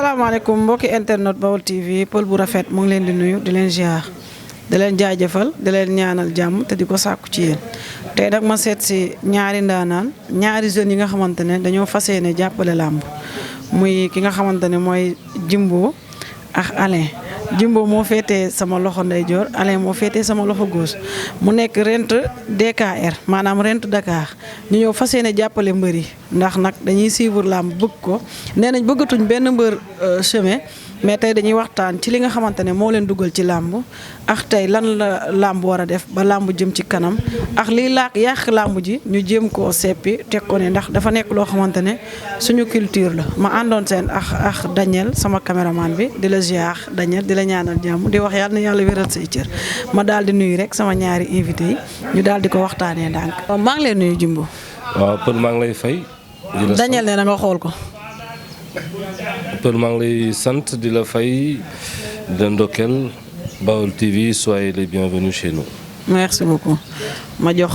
salaamaaleykum mbokki internet Baol TV pël bu rafet mu ngi leen di nuyu di leen ziar di leen jaajëfal di leen ñaanal jàmm te di ko sàkku ci yéen tey nag ma seet si ñaari ndaanaan ñaari jeunes yi nga xamante ne dañoo fas yéene jàppale làmb muy ki nga xamante ne mooy Jimbo ak Alain Jimbo moo féetee sama loxo ndeyjoor Alain moo féetee sama loxo gauche mu nekk rent DKR maanaam rent Dakar ñu ñëw fas yéene jàppale mbër yi ndax nag dañuy suivre làmb bëgg ko nee nañ bëggatuñ benn mbër chemin mais tey dañuy waxtaan ci li nga xamante ne moo leen dugal ci làmb ak tey lan la làmb war a def ba làmb jëm ci kanam ak liy yàq làmb ji ñu jéem koo seppi teg ko ne ndax dafa nekk loo xamante ne suñu culture la ma àndoon seen ak Daniel sama caméraman bi di la ziar Daniel di la ñaanal jàmm di wax yàlla na yàlla wéral say cër ma daal di nuyu rek sama ñaari invité yi ñu daal di ko waxtaanee ndànk. maa ngi lay nuyu Jimbo. waaw Pël maa ngi lay fay. Daniel nee na nga xool ko. Pël maa ngi lay sant di la fay di la ndokkeel Baol TV soyez les bienvenus chez nous. merci beaucoup ma jox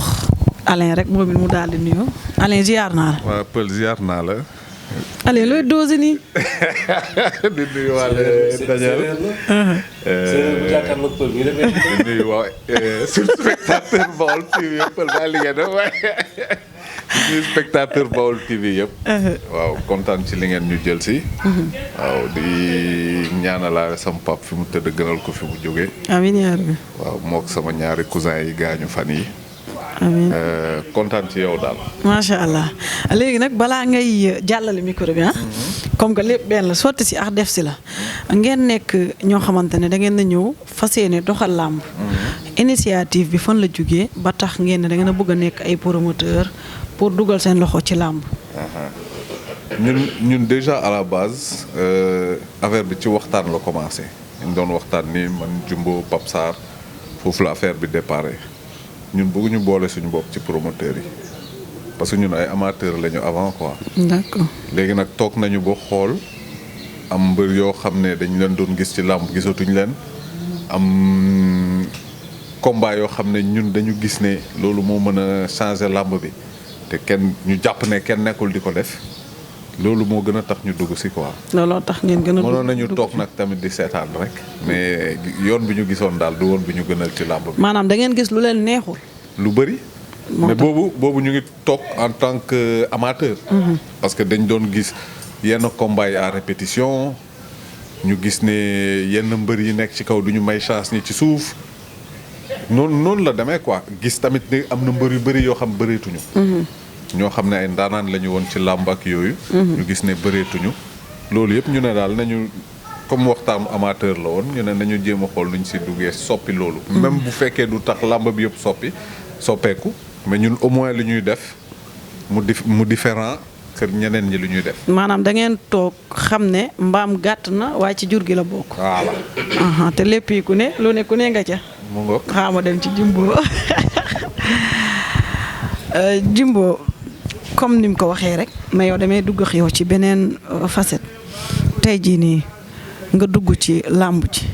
Alain rek moom it mu daal di nuyu Alain ziar naa la. waaw Pël ziar naa la. Alain looy dose nii. di nuyu waale Daniel. di nuyu waa spectateur Baol TV yëpp Pël maa liggéey na waaye di nuyu spectateur Baol TV yëpp. waaw kontaan ci li ngeen ñu jël si. waaw di ñaanalaale sama pap fi mu tëdd gënal ko fi mu jógee. amiin yaa rabbi. waaw mook sama ñaari cousin yi gaañu fan yi. amiin kontaan ci yow daal. macha allah léegi nag balaa ngay jàllale micro bi comme que lépp benn la sotti si ak def si la ngeen nekk ñoo xamante ne da ngeen a ñëw fas yéene doxal làmb. initiative bi fan la jógee ba tax ngeen ne da ngeen a bëgg a nekk ay promoteur pour dugal seen loxo ci làmb. ñun déjà à la base affaire bi ci waxtaan la commencé ñu doon waxtaan ni man Jumbo Pape Sarr foofu la affaire bi déparé. ñun bëgguñu boole suñu bopp ci promoteurs yi parce que ñun ay amateurs lañu avant quoi. d'accord léegi nag toog nañu ba xool am mbër yoo xam ne dañu leen doon gis ci làmb gisatuñ leen am combat yoo xam ne ñun dañu gis ne loolu moo mën a changer làmb bi te ñu jàpp ne kenn nekkul di ko def loolu moo gën a tax ñu dugg si quoi. looloo tax ngeen gën a mënoon nañu toog nag tamit di seetaan rek mais yoon bi ñu gisoon daal du woon bi ñu gënal ci làmb bi. maanaam da ngeen gis lu leen neexul. lu bëri. mais boobu ñu ngi toog en tant que amateur. parce que dañ doon gis yenn combat yi à répétition ñu gis ne yenn mbër yi nekk ci kaw du ñu may chance ñi ci suuf noonu la demee quoi gis tamit ne am na mbër yu bëri yoo xam bëreetuñu. ñoo xam ne ay ndaanaan la ñu woon ci làmb ak yooyu. ñu gis ne bëreetuñu. loolu yëpp ñu ne daal nañu comme waxtaanu amateur la woon ñu ne nañu jéem a xool nuñ si duggee soppi loolu. même bu fekkee du tax làmb bi yëpp soppeeku mais ñun au moins li ñuy def mu différent que ñeneen ñi lu ñuy def. maanaam da ngeen toog xam ne mbaam gàtt na waaye ci jur gi la bokk. voilà. te lépp yi ku ne lu ne ku ne nga ca. mu ngoog xaama dem ci Jimbo. Jimbo comme ni mu ko waxee rek mais yow damay dugg ak yow ci beneen facette tey jii nii nga dugg ci làmb ci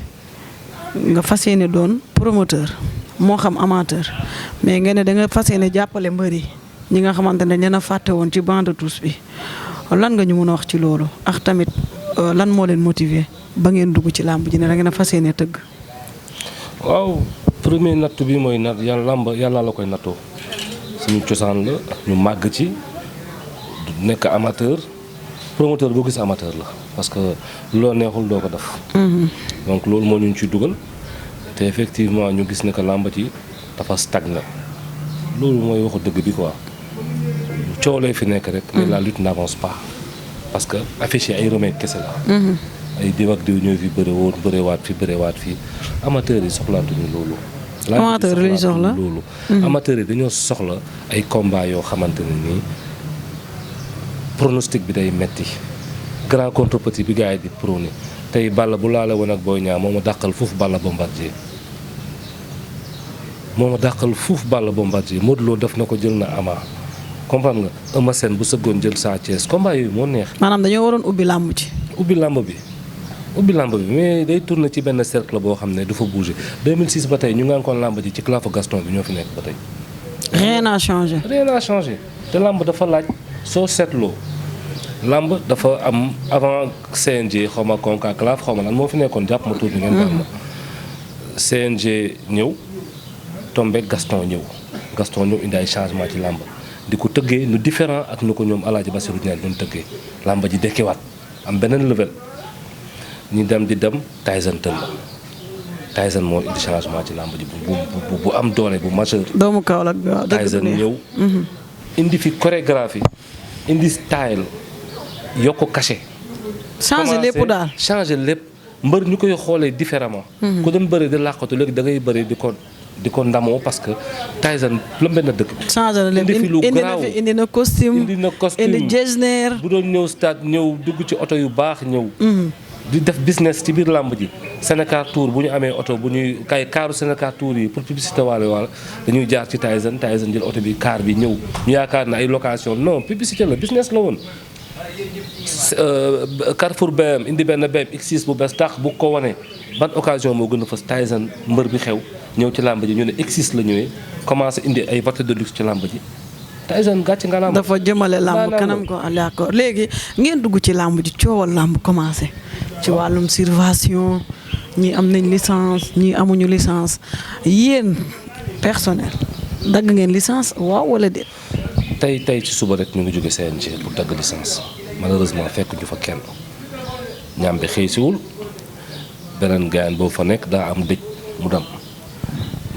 nga fas yéene doon promoteur moo xam amateur mais nga ne da nga fas yéene jàppale mbër yi ñi nga xamante ne dañ leen a fàtte woon ci banc de touche bi lan nga ñu mën a wax ci loolu ak tamit lan moo leen motiver ba ngeen dugg ci làmb ji ne da ngeen a fas yéene tëgg. waaw premier nattu bi mooy yàlla la koy nattoo suñu cosaan la ñu màgg ci nekk amateur promoteur boo gis amateur la parce que loo neexul doo ko def. donc loolu moo ñu ci dugal te effectivement ñu gis ne que làmb ci dafa stagné loolu mooy waxu dëgg bi quoi coow lay fi nekk rek. mais la lutte n'avance pas parce que affiche ay remède kese la. ay diw ak diw ñooy fi bërewaat fii amateurs yi soxlaatuñu loolu. amateur yi soxla loolu. amateurs yi dañoo soxla ay combat yoo xamante ne nii pronostic bi day metti grand contre petit bi gars yi di prôné tey Balla bu laale woon ak Boy Niang moo ma dàqal foofu Balla Bombardier Modou Lo def na ko jël na Ama comprendre nga Eumeu Sène bu sëggoon jël Sa Thiès combat yooyu moo neex. maanaam dañoo waroon ubbi làmb ci. ubbi làmb bi mais day tourner ci benn cercle boo xam ne dafa bouger 2006 ba tey ñu ngi ko làmb ji ci clafu Gaston bi ñoo fi nekk ba tey. rien n'a changé. te làmb dafa laaj soo seetloo làmb dafa am avant CNG xaw ma CONCACAF xaw ma lan moo fi nekkoon jàpp ma tuuti ngeen baal ma. CNG ñëw tombé Gaston ñëw indi ay changement ci làmb di ko tëggee nu différent ak nu ko ñoom Alaaji Bassirou Diagne doon tëggee làmb ji dekkiwaat am beneen level ñu dem di dem Tyson tëll Tyson moo indi changement ci làmb ji bu am doole bu majeur. doomu Kaolack bi waaw Tyson ñëw indi fi chorégraphie indi style yokk cachet. changer lépp daal changer lépp mbër ñu koy xoolee différemment. ku doon bëri di làqatu léegi da ngay bëri di ko ndamoo parce que Tyson lëmbe na dëkk bi. changer na lépp indi na costume indi jesner bu doon ñëw stade ñëw dugg ci oto yu baax ñëw. di def business ci biir làmb ji Sénégal Tour bu ñu amee oto bu ñuy kaaru Sénégal Tour yi pour publicité wala dañuy jaar ci Tyson jël oto bi kaar bi ñëw ñu yaakaar na ay location non publicité la business la woon. Carrefour BM indi benn BM X6 bu bees tax bu ko wane ban occasion moo gën a fës Tyson mbër bi xew ñëw ci làmb ji ñu ne X6 la ñëwee commencé indi ay voitures de luxe ci làmb ji Tyson gàcc nga làmb dafa jëmale làmb kanam ko d'accord léegi ngeen dugg ci làmb ji coowal làmb commencé ci wàllum subvention ñii am nañ licence ñii amuñu licence yéen personnel dagg ngeen licence waaw wala déet. tey ci suba rek ñu ngi jóge CNG pour dagg licence malheureusement fekk ñu fa kenn ñaam bi xëy siwul beneen gaayan boobu fa nekk daa am dëj mu dem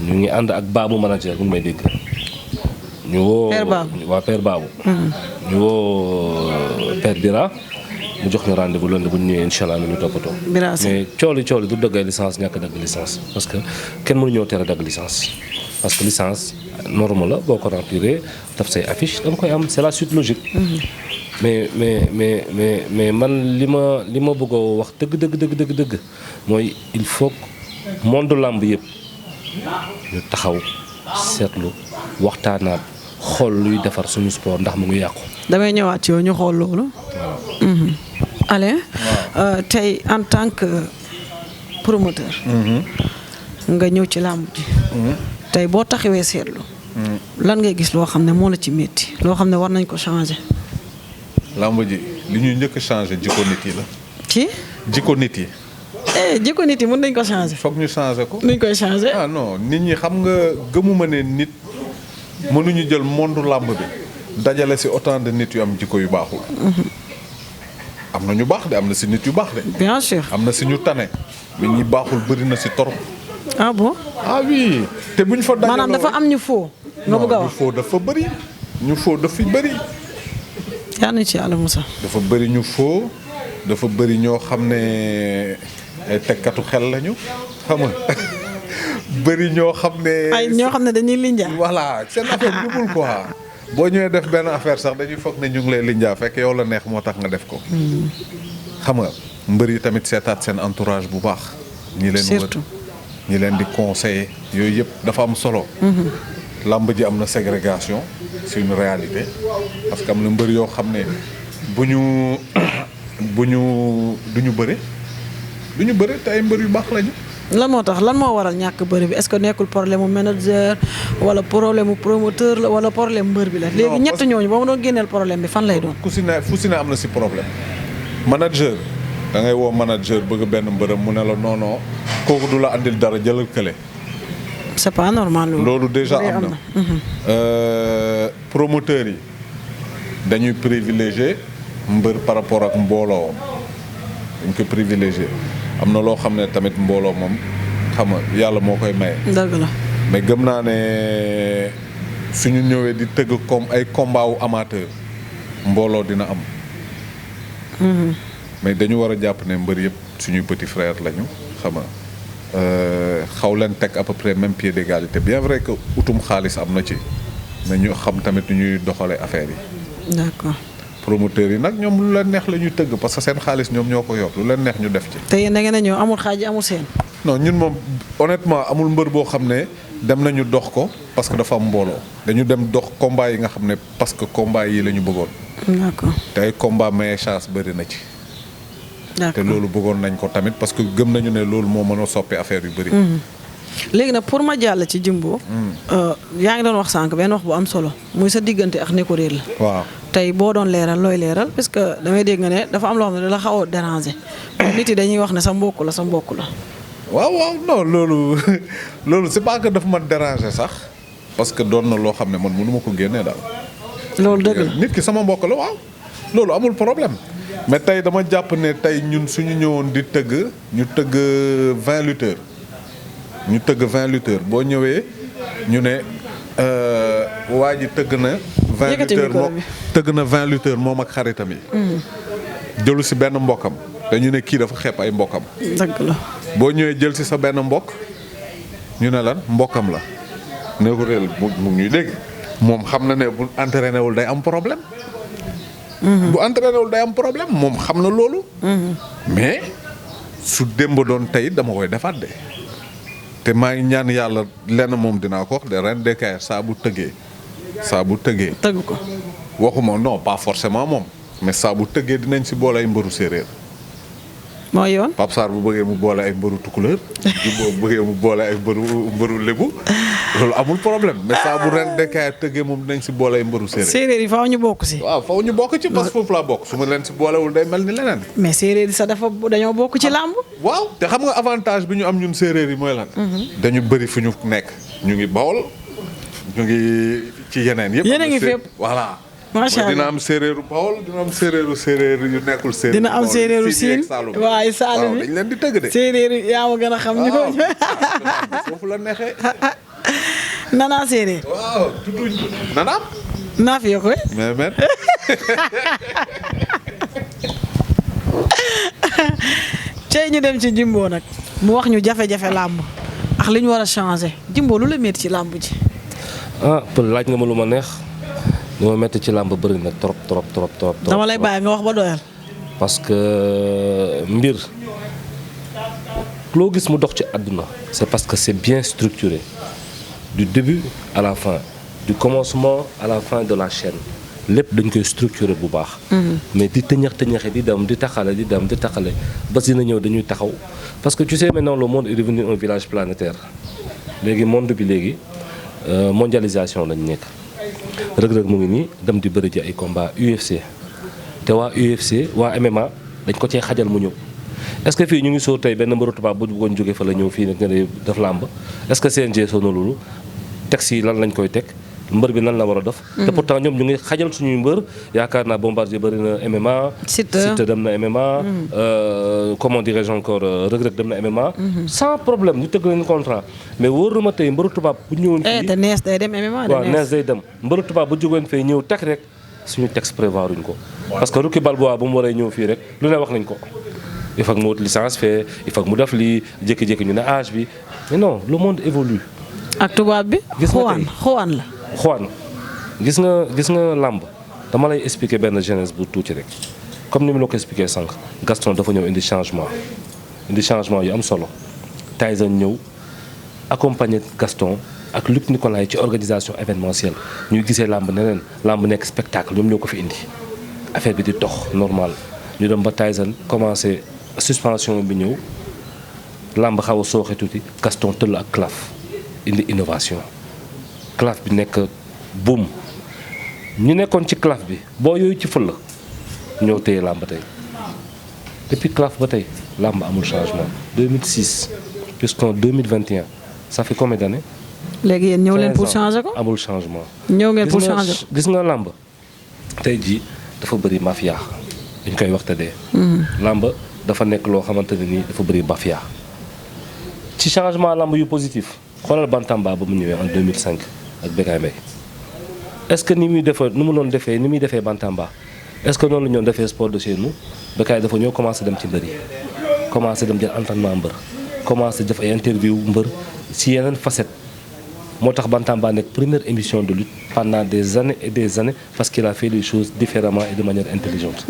ñu ngi ànd ak baabu manager bu may dégg. ñu woo Père Babou. ñu woo Père Bira mu jox ñu rendez-vous lundi bu ñu ñëwee incha allah ñu toppatoo. mais cooli du dëggee licence ñàkk dagg licence parce que kenn mënu ñëw tere dagg licence. parce que licence norme la boo ko remplir daf say affiche da nga koy am c'est la suite logique. mais man li ma bëgg a wax dëgg mooy il faut monde làmb yëpp ñu taxaw seetlu waxtaanaat xool luy defar suñu sport ndax mu ngi yàqu. damay ñëwaat ci yow ñu xool loolu. Alain tey en tant que promoteur. nga ñëw ci làmb ji. tey boo taxawee seetlu. lan ngay gis loo xam ne moo la ci métti loo xam ne war nañ ko changer. làmb ji li ñuy njëkk a changer jikko nit yi la. ci jikko nit yi. jikko nit yi mën nañ ko changer. foog ñu changer ko. nuñ koy changer. ah non nit ñi xam nga gëmuma ne nit mënuñu jël monde làmb bi dajale si autant de nit yu am jikko yu baaxul. am na ñu baax de am na si nit yu baax de. bien sûr am na si ñu tane mais ñi baaxul bëri na si torop. ah bon. ah oui te buñ fa dajaloo maanaam dafa am ñu faux. nga bëgg a wax ñu faux dafa bëri. ñu faux dafa bëri. yaa nañ ci Yàlla Moussa. dafa bëri ñu faux dafa bëri ñoo xam ne ay tekkatu xel lañu xam nga bëri ñoo xam ne. ay ñoo xam ne dañuy linjaa. voilà seen affaire jubul quoi. boo ñëwee def benn affaire sax dañuy foog ne ñu ngi lay linjaa fekk yow la neex moo tax nga def ko. xam nga mbër yi tamit seetaat seen entourage bu baax. ñi leen wër ñi leen di conseiller yooyu yëpp dafa am solo. làmb ji am na ségrégation c'est une réalité parce que am na mbër yoo xam ne du ñu bëre te ay mbër yu baax lañu. lan moo tax lan moo waral ñàkk bëri bi est-ce que nekkul problème mu manager wala problème mu promoteur la wala problème mbër bi la. léegi ñett ñooñu ba ma doon génneel problème bi fan lay doon. fu si ne am na si problème manager da ngay woo manager bëgg benn mbërëm mu ne la non kooku du la andil dara jëlal kële. c'est pas normal loolu déjà am na. promoteurs yi dañuy privilégier mbër par rapport ak mbooloo dañ ko privilégier am na loo xam ne tamit mbooloo moom xam nga yàlla moo koy maye. dëgg la mais gëm naa ne suñu ñëwee di tëgg comme ay combat wu amateur mbooloo dina am. mais dañu war a jàpp ne mbër yëpp suñuy petit frère lañu xam nga xaw leen teg à peu près même pied d'égalité bien vrai que utum xaalis am na ci mais ñu xam tamit nu ñuy doxalee affaire yi. d'accord. promoteurs yi nag ñoom lu leen neex la ñuy tëgg parce que seen xaalis ñoom ñoo ko yor lu leen neex ñu def ci. te yéen da ngeen a ñëw amul xaaj amul seen. non ñun moom honnêtement amul mbër boo xam ne dem nañu dox ko parce que dafa am mbooloo dañu dem dox combat yi nga xam ne parce que combat yi la ñu bëggoon. d'accord. te ay combat mais chance bëri na ci. d'accord te loolu bëggoon nañ ko tamit parce que gëm nañu ne loolu moo mën a soppi affaire yu bëri. léegi nag pour ma jàll ci Jimbo. yaa ngi doon wax sànq benn wax bu am solo muy sa diggante ak Neko Réel la. waaw tey boo doon leeral looy leeral parce que damay dégg nga ne dafa am loo xam ne da la xaw a déranger nit yi dañuy wax ne sa mbokk la sa mbokk la. waaw non loolu c'est pas que daf ma déranger sax parce que doon na loo xam ne man mënu ma ko génnee daal. loolu dëgg la nit ki sama mbokk la waaw loolu amul problème mais tey dama jàpp ne tey ñun suñu ñëwoon di tëgg ñu tëgg 20 lutteurs boo ñëwee ñu ne waa ji tëgg na 20 lutteurs moom ak xaritam yi jëlu si benn mbokkam dañu ne kii dafa xeeb ay mbokkam. dëgg la boo ñëwee jël si sa benn mbokk ñu ne lan mbokkam la ne ko réel mu ñuy dégg moom xam na ne bu entraîné wul day am problème. bu entraîné wul day am problème moom xam na loolu. mais su démb doon tey dama koy defaat de te maa ngi ñaan yàlla lenn moom dinaa ko wax de ren DKR saa bu tëggee. tëgg ko. waxuma non pas forcément moom mais saa bu tëggee dinañ si boole ay mbëru séeréer. mooy yoon. Pape Sarr bu bëggee mu boole ay mbëru tukulóor bu bëggee mu boole ay mbëru lébu loolu amul problème mais saa bu ren DKR tëggee moom dinañ si boole ay mbëru séeréer. séeréer yi faaw ñu bokk si. waaw faaw ñu bokk ci parce que foofu laa bokk su ma leen si boolewul day mel ni leneen. mais séeréer yi sax dañoo bokk ci làmb. waaw te xam nga avantage bi ñu am ñun séeréer yi mooy lan. dañu bëri fu ñu nekk ñu ngi Bawol ñu ngi ci yeneen yëpp. yéen a ngi fépp voilà. macha allah dina am séeréeru Bawol dina am séeréer yu nekkul séeréer. dina am séeréeru Siin waaye Saalum dañ leen di tëgg de. séeréer yi yaa ma gën a xam. ñu ko foofu la neexee. Nana séeréer. waaw tutuñ nanaam. naa fi koy. mais. tey ñu dem ci Jimbo nag mu wax ñu jafe-jafe làmb ak li ñu war a changer Jimbo lu la métti ci làmb ji. Pël laaj nga ma lu ma neex. li ma métti ci làmb bëri na trop. dama lay bàyyi nga wax ba doyal. parce que mbir loo gis mu dox ci àdduna c'est parce que c'est bien structuré du début à la fin du commencement à la fin de la chaîne lépp dañ koy structuré bu baax. mais di tëñaxe di dem di taxale bés dina ñëw dañuy taxaw parce que tu sais maintenant le monde est devenu un village planétaire léegi monde bi léegi mondialisation lañ nekk. Reug mu ngi nii dem di bëri ji ay combat UFC te waa UFC waa MMA dañ ko cee xajal mu ñëw est-ce que fii ñu ngi sóor tey benn mbëru tubaab bu bëggoon jóge fa la ñëw fii nag nga def làmb est-ce que CNG soo na loolu texte yi lan lañ koy teg mbër bi nan la war a def. te pourtant ñoom ñu ngi xajal suñuy mbër yaakaar naa Bombardier bëri na MMA. Siteu dem na MMA. Comment dirais-je encore Reug dem na MMA. sans problème ñu tëgg leen contrat mais wóor na ma tey mbëru tubaab bu ñëwoon fii. te nees day dem MMA. waaw nees day dem mbëru tubaab bu jógoon fee ñëw teg rek suñu texte prévoiruñ ko. parce que Rocky Balboa bu mu waree ñëw fii rek lu ne wax nañ ko. il faut que mu wut licence fee il faut que mu def lii jékki-jékki ñu ne âge bi mais non le monde évolue. ak tubaab bi. xawaan la. Juan gis nga làmb dama lay expliquer benn jeunesse bu tuuti rek comme ni ma la ko expliquer sànq Gaston dafa ñëw indi changement yu am solo Tyson ñëw accompagner Gaston ak Luc Nicolaï ci organisation événementielle ñuy gisee làmb neneen làmb nekk spectacle ñoom ñoo ko fi indi affaire bi di dox normal ñu dem ba Tyson commencé suspension bi ñëw làmb xaw a sooxe tuuti Gaston tëll ak CLAF indi innovation CLAF bi nekk boom ñu nekkoon ci CLAF bi boo yooyu ci fël la ñëw téye làmb tey depuis CLAF ba tey làmb amul changement 2006 jusqu'en 2021 ça fait combien d'années. léegi yéen ñëw leen pour changer ko. amul changement. ñëw ngeen pour changer ko gis nga làmb tey jii dafa bëri mafia dañ koy wax te dee. làmb dafa nekk loo xamante ne nii dafa bëri mafia ci changement làmb yu positif xoolal Bantamba ba mu ñëwee en 2005 ak Bécaye Mbaye est-ce que ni muy defee Bantamba est-ce que noonu la ñu defee sport de chez nous Bécaye dafa ñëw commencé dem ci mbër yi commencé dem jël entraînement mbër commencé def ay interview mbër si yeneen facette moo tax Bantamba nekk première émission de lutte pendant des années et des années parce qu'il a fait les choses différemment et de manière intelligente.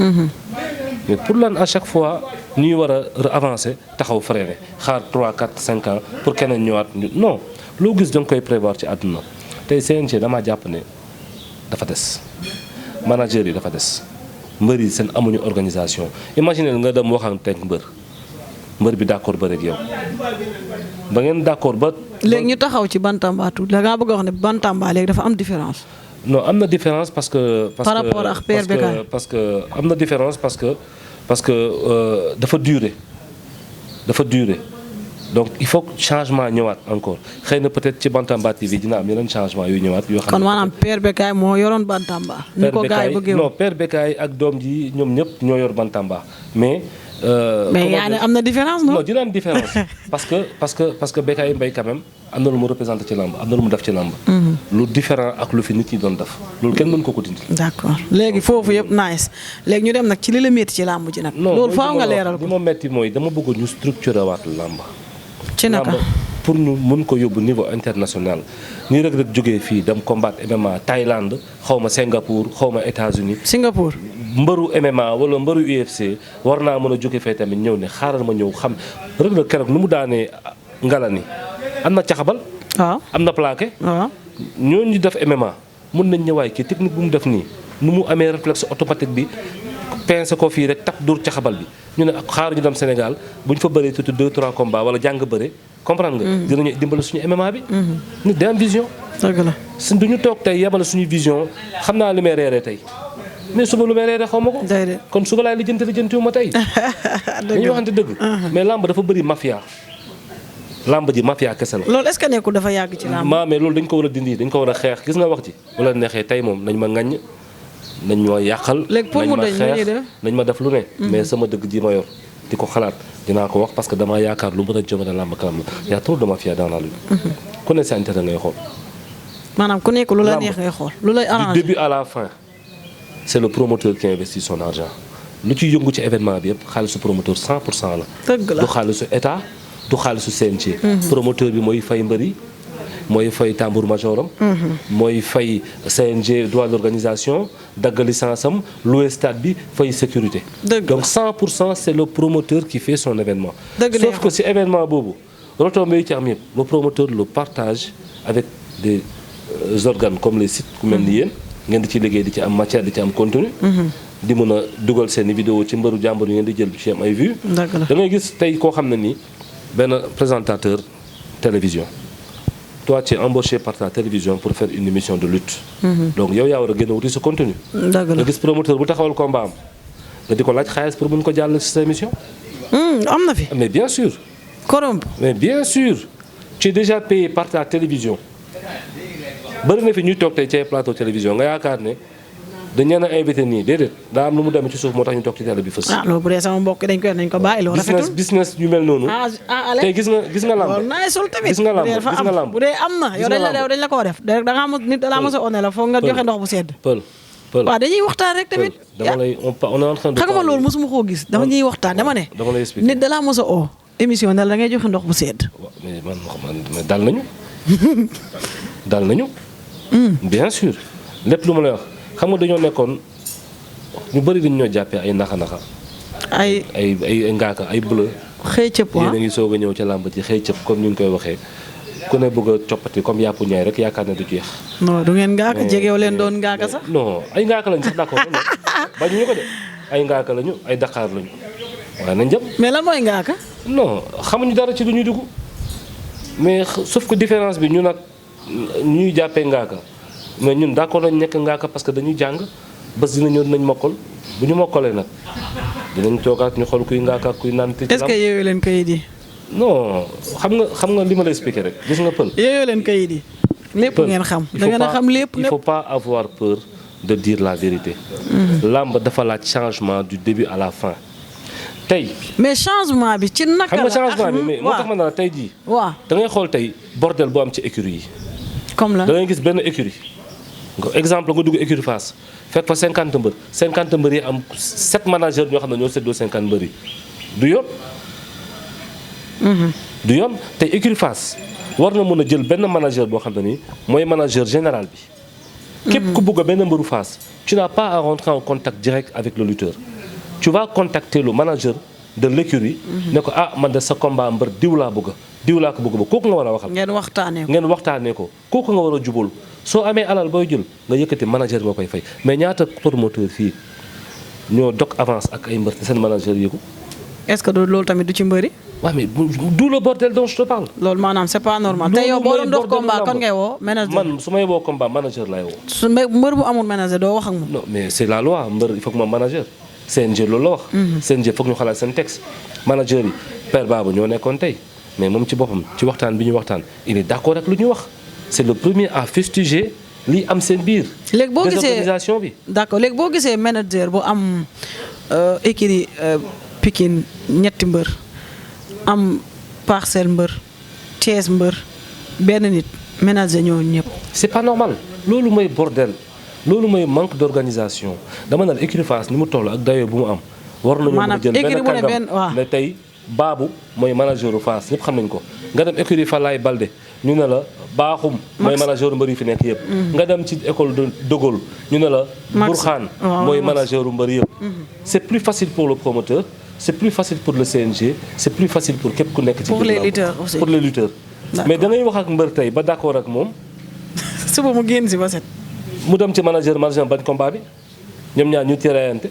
mais pour lan à chaque fois ñuy war a avancer taxaw freiner xaar 3 4 5 ans pour keneen ñëwaat non loo gis da nga koy prévoir ci àdduna tey CNG damaa jàpp ne dafa des manager yi dafa des mbër yi seen amuñu organisation imaginer nga dem waxanteeg mbër bi d'accord ba rek yow ba ngeen d'accord ba. léegi ñu taxaw ci Bantamba tuuti da ngaa bëgg a wax ne Bantamba léegi dafa am différence. non am na différence parce que. Par rapport ak Père Bécaye. parce que am na différence parce que dafa durer donc il faut que changement ñëwaat encore xëy na peut-être ci Bantamba TV dina am yeneen changement yu ñëwaat. yoo xam kon maanaam Père Bécaye moo yoroon Bantamba. ni ko gars yi bëggee non Père Bécaye ak doom ji ñoom ñëpp ñoo yor Bantamba mais. mais yaa ne am na différence non. non dina am différence parce que Bécaye Mbaye quand même am na lu mu représenté ci lamb am na lu mu def ci lamb. lu différent ak lu fi nit ñi doon def loolu kenn mën ko ko dindi. d'accord léegi foofu yëpp nice léegi ñu dem nag ci li la métti ci lamb ji nag. loolu faaw nga leeral ko li ma métti mooy dama bëgg ñu structuré waat lamb. ci naka pour ñu mën ko yóbbu niveau international nii rek jógee fii dem combattre MMA Thaïlande xaw ma Singapour xaw ma États-Unis Singapour. mbëru MMA wala mbëru UFC war naa mën a jóge fee tamit ñëw ne xaaral ma ñëw xam Reug Reug keroog nu mu daanee Ngalani am na caxabal. waaw am na plaqué. waaw ñooñu def MMA mun nañ ñëwaay kii technique bu mu def nii nu mu amee réflexe automatique bi pince ko fii rek tap dóor caxabal bi ñu ne xaaru ñu dem Sénégal bu ñu fa bëree tuuti 2-3 combats wala jàng bëre comprendre nga. dinañu dimbali suñu MMA bi. nit day am vision. dëgg la su du ñu toog tey yemale suñu vision xam naa li may reeree tey. mais suba lu may reere xaw ma ko. kon suba laay lijjantiwu ma tey. dañuy waxante dëgg. mais lamb dafa bëri mafia. lamb ji mafia kese la. loolu est-ce que nekkul dafa yàgg ci lamb. mais loolu dañ ko war a dindi dañ ko war a xeex gis nga wax ji bu la neexee tey moom nañ ma ŋaññ nañ ma yàqal. léegi pour mu dañ nañ ma def lu ne. mais sama dëgg ji ma yor di ko xalaat dinaa ko wax parce que damaa yaakaar lu mën a jëmale lamb kanam la y a trop de mafia dans la lutte. ku ne sa intérêt ngay xool. maanaam ku nekk lu la neex ngay xool lu lay arrangé du début à la fin. c'est le promoteur qui investit son argent lu ci yëngu ci événement bi yëpp xaalisu promoteur 100% la. dëgg la du xaalisu état du xaalisu CNG. promoteur bi mooy fay mbëri mooy fay tambour majoram. mooy fay CNG droit d'organisation dagg licence am louer stade bi fay sécurité. donc 100% c'est le promoteur qui fait son événement. sauf que si événement boobu retombées yi ci am yëpp le promoteur le partage avec des organes comme les sites ku mel ni yéen. ngeen di ci liggéey di ci am matière di ci am contenu. di mën a dugal seen vidéo ci mbëru jàmbur yi ngeen di jël ci am ay vues. da ngay gis tey koo xam ne nii benn présentateur télévision. toi tu es embauché par ta télévision pour faire une émission de lutte. donc yow yaa war a gën a wuti sa contenu. nga gis promoteur bu taxawal combat am nga di ko laaj xaalis pour mën ko jàll ci sa émission. am na fi. mais bien sûr. corrompu. mais bien sûr tu es déjà payé par ta télévision. bëri na fi ñuy toog tey ci plateau télévision nga yaakaar ne dañ leen a invité nii déedéet daa am lu mu demee ci suuf moo tax ñu toog ci télé bi fës. loolu bu dee sama mbokk dañ ko bàyyi loolu rafetul business yu mel noonu. tey gis nga lamb. loolu naay sol tamit gis nga lamb bu dee am na yow dañ la koo def da nga am nit da laa mos a one la foog nga joxe ndox bu sedd. pël waaw dañuy waxtaan rek tamit. dama lay on est en train de. xam nga loolu mosuma koo gis dama ñuy waxtaan dama ne. dama lay expliquer nit da laa mos a oo émission ne la da ngay joxe ndox bu sedd. waaw mais man dal nañu dal nañu. bien sûr lépp lu ma lay wax xam nga dañoo nekkoon ñu bëri dañu ñoo jàppee ay naxa-naxa. ay ngaaka ay bleu. xëy cëpp yéen a ngi soog a ñëw ca làmb ci xëy cëpp comme ni ñu koy waxee ku ne bëgg a coppati comme yàpp ñaay rek yaakaar ne du jeex. non du ngeen ngaaka jegew leen doon ngaaka sax. non ay ngaaka lañ sax d'accord bañu ñu ko de ay ngaaka lañu ay Dakar lañu waaye nañ jëm. mais lan mooy ngaaka. non xamuñu dara ci lu ñuy dugg mais sauf que différence bi ñu nag ñuy jàppee ngaaka mais ñun d'accord nañ nekk ngaaka parce que dañuy jàng bés dina ñëw dinañ mokkal bu ñu mokkalee nag dinañ toogaat ñu xool kuy ngaaka ak kuy naan. est-ce que yeewee leen kayit yi. non xam nga li ma lay expliquer rek gis nga pël. yeewee leen kayit yi. lépp ngeen xam da ngeen a xam lépp. il faut pas avoir peur de dire la vérité. lamb dafa laaj changement du début à la fin. tey mais changement bi ci naka la xam nga changement bi mais moo tax ma ne la tey jii. waaw da ngay xool tey bordel boo am ci écurie yi. comme la da ngay gis benn écurie nga exemple nga dugg écurie Fass fekk fa 50 mbër 50 mbër yi am 7 managers ñoo xam ne ñoo séddoo 50 mbër yi du yoon. du yoon tey écurie Fass war na mën a jël benn manager boo xam ne nii mooy manager général bi. képp ku bugg a benn mbëru Fass tu n'as pas à rentrer en contact direct avec le lutteur. tu vas contacter le manager de l'écurie ne ko man de sa combat mbër diw laa bëgg diw laa ko bëgg ba kooku nga war a waxal. ngeen waxtaanee ko kooku nga war a jubal soo amee alal booy jël nga yëkkati manager nga koy fay mais ñaata promoteur fii ñoo dog avance ak ay mbër te seen manager yëgu. est-ce que loolu tamit du ci mbëri. waaw mais d'où le bordel dont je te parle. loolu maanaam c'est pas normal te yow boo doon dox combat kon ngay woo manager. man su may woo combat manager lay woo. su mbër bu amul manager doo wax ak moom. non mais c'est la loi mbër il faut que ma manager. CNG loolu la wax. CNG foog ñu xalaat seen texte. manager yi Père Baba ñoo nekkoon tey mais moom ci boppam ci waxtaan bi ñu waxtaan il est d'accord ak lu ñu wax c'est le premier à fustiger lii am seen biir. léegi boo gisee désorganisation bi. d'accord léegi boo gisee manager bu am écurie Pikine ñetti mbër am Parcelles mbër Thiès mbër benn nit manager ñoo ñëpp. c'est pas normal loolu mooy bordel loolu mooy manque d'organisation dama ne la écurie Fass ni mu toll ak dayoo bu mu am. war nañu mën a jël benn kàngam ne tey Babou mooy manager u Fass ñëpp xam nañ ko nga dem écurie Falaye Balde ñu ne la Bakhoum mooy manager u mbër yi fi nekk yëpp. nga dem ci école de Gaulle ñu ne la Bourkhane mooy manager u mbër yëpp. c'est plus facile pour le promoteur c'est plus facile pour le CNG c'est plus facile pour képp ku nekk ci pour les lutteurs aussi pour les lutteurs. mais da ngay wax ak mbër tey ba d'accord ak moom. suba mu génn si ba set. mu dem ci manager bañ combat bi ñoom ñaar ñu tirayante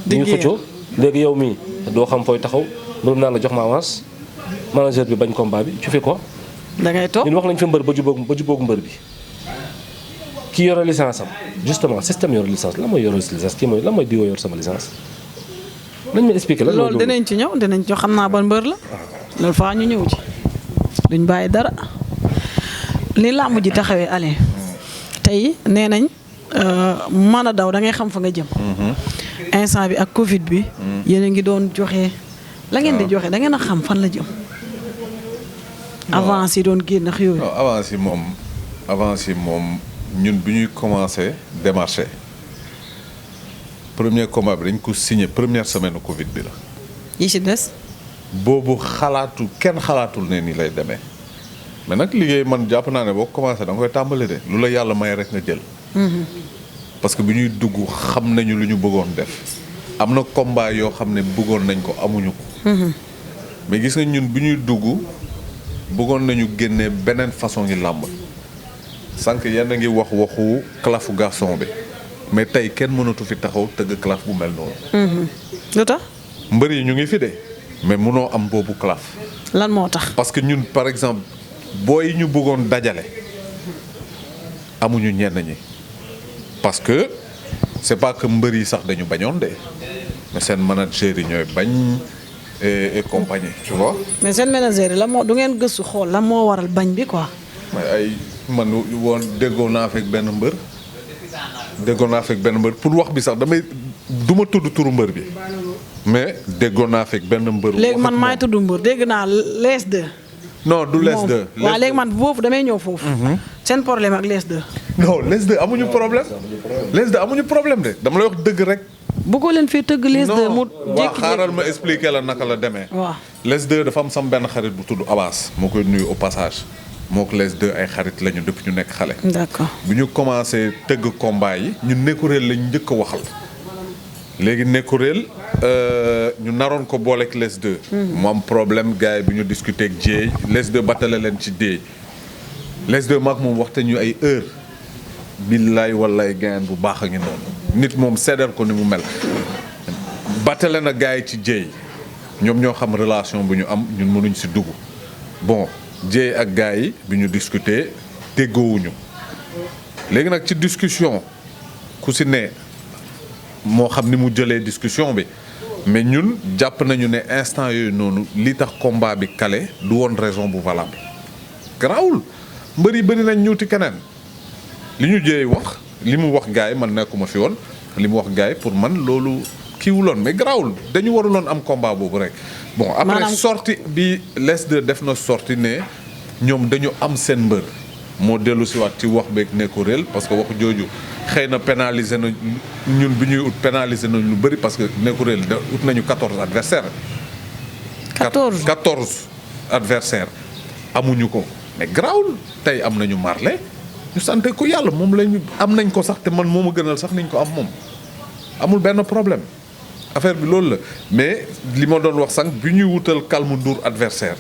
ñu xëccoo léegi yow mii doo xam fooy taxaw mënum naa la jox ma avance manager bi bañ combat bi tu fais quoi. da ngay toog ñun wax nañ fi mbër ba jubóog mbër bi ki yore licence am justement système yore licence la mooy yore licence kii mooy la mooy diwoo yor sama licence nañ ma expliquer lan loolu dinañ ci ñëw dinañ ci xam naa ban mbër la loolu faa ñu ñëw ci duñ bàyyi dara li làmb ji taxawee ale tey nee nañ mën a daw da ngay xam fa nga jëm. instant bi ak Covid bi. yéen a ngi doon joxe. la ngeen di joxe da ngeen a xam fan la jëm. avance yi doon génn ak yooyu. avance yi moom ñun bi ñuy commencé démarcher premier combat bi dañ ko signé première semaine Covid bi la. yi ci des. boobu kenn xalaatul ne nii lay demee. mais nag liggéey man jàpp naa ne boo commencé da nga koy tàmbali de lu la yàlla may rek nga jël. parce que bi ñuy dugg xam nañu lu ñu bëggoon def. am na combat yoo xam ne bëggoon nañ ko amuñu ko. mais gis nga ñun bi ñuy dugg bëggoon nañu génne beneen façon ngi làmb. sànq yenn ngi waxu clafu garçon bi mais tey kenn mënatu fi taxaw tëgg claf bu mel noonu. lu tax. mbër yi ñu ngi fi de mais mënoo am boobu claf. lan moo tax. parce que ñun par exemple. booy ñu bëggoon dajale amuñu ñenn ñi parce que c'est pas que mbër yi sax dañu bañoon de mais seen manager yi ñooy bañ et compagnie tu vois. mais seen manager yi la moo du ngeen gëstu xool la moo waral bañ bi quoi. mais man woon déggoo naa fekk benn mbër pour wax bi sax duma tudd turu mbër bi mais déggoo naa fekk benn mbër. léegi man maay tudd mbër dégg naa les deux. non du les deux. waaw léegi man foofu damay ñëw foofu. seen problème ak les deux. non les deux amuñu problème. les deux amuñu problème de dama lay wax dëgg rek. bu ko leen fee tëgg les deux mu. jékki xaaral ma expliquer la naka la demee. waaw les deux dafa am sam benn xarit bu tudd Abbas moo koy nuyu au passage moo ko les deux ay xarit lañu depuis ñu nekk xale. d'accord bu ñu commencé tëgg combat yi ñun nekkuréel lañ njëkk a waxal. léegi nekkuréel ñu naroon ko booleeg les deux. mu am problème gars yi bi ñu discuter ak Dieye les deux battale leen ci Dieye les deux maag moom waxte ñu ay heure billaay wallaay gayan bu baax a ngi noonu nit moom seddal ko ni mu mel battale na gars yi ci Dieye ñoom ñoo xam relation bu ñu am ñun mënuñ si dugg bon Dieye ak gars yi bi ñu discuter déggoowuñu léegi nag ci discussion ku si ne moo xam ni mu jëlee discussion bi mais ñun jàpp nañu ne instant yooyu noonu li tax combat bi kale du woon raison bu valable garaawul mbër yi bëri nañ ñuuti keneen li ñu jëyee wax li mu wax gars yi man nekkuma fi woon li mu wax gars yi pour man loolu kiiwuloon mais garaawul dañu waruloon am combat boobu rek bon après sortie bi les deux def na sortie ne ñoom dañu am seen mbër moo dellu si waat ci wax beeg nekku réel parce que wax jooju xëy na pénaliser na ñun bi ñuy ut pénaliser nañ lu bëri parce que nekku réel da ut nañu 14 adversaires 14 adversaires amuñu ko mais garaawul tey am nañu Marley ñu sante ko yàlla moom lañu am nañ ko sax te man moo ma gënal sax niñ ko am moom amul benn problème affaire bi loolu la mais li ma doon wax sànq bi ñuy wutal Kalmu Ndour adversaire